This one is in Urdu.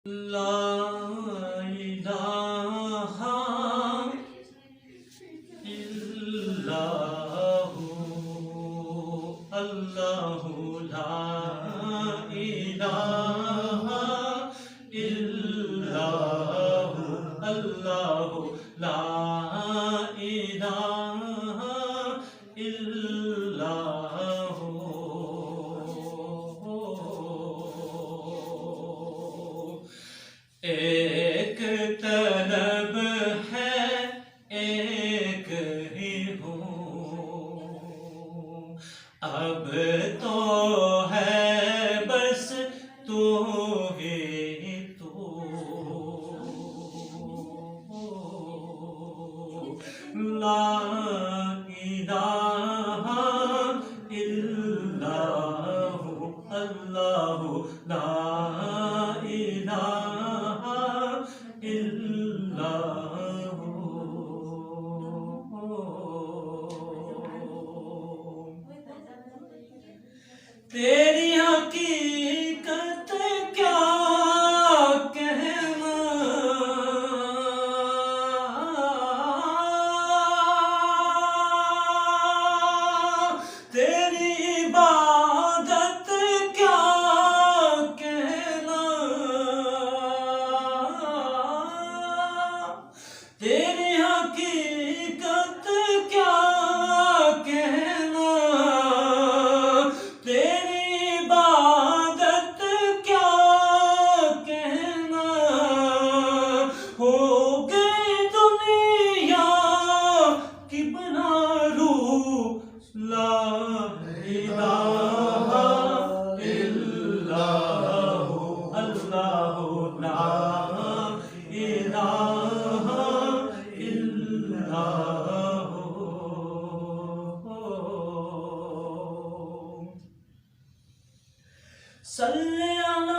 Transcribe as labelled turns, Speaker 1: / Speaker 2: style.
Speaker 1: لا الہ الا ہو اللہ لا الہ الا ہو اللہ لا الہ الا ہو ایک طلب ہے ایک ہی ہوں اب تو ہے بس تو ہی تو لا الہ الا ہو اللہ لا الہ الا ہو تیری حقیقت کیا کہنا تیری عبادت کیا کہنا تیری حقیقت کیا کہنا تیری عبادت کیا کہنا ہو گئی دنیا کی بنا روح لا الہ الا ہو اللہ لا الہ الا ہو صلی اللہ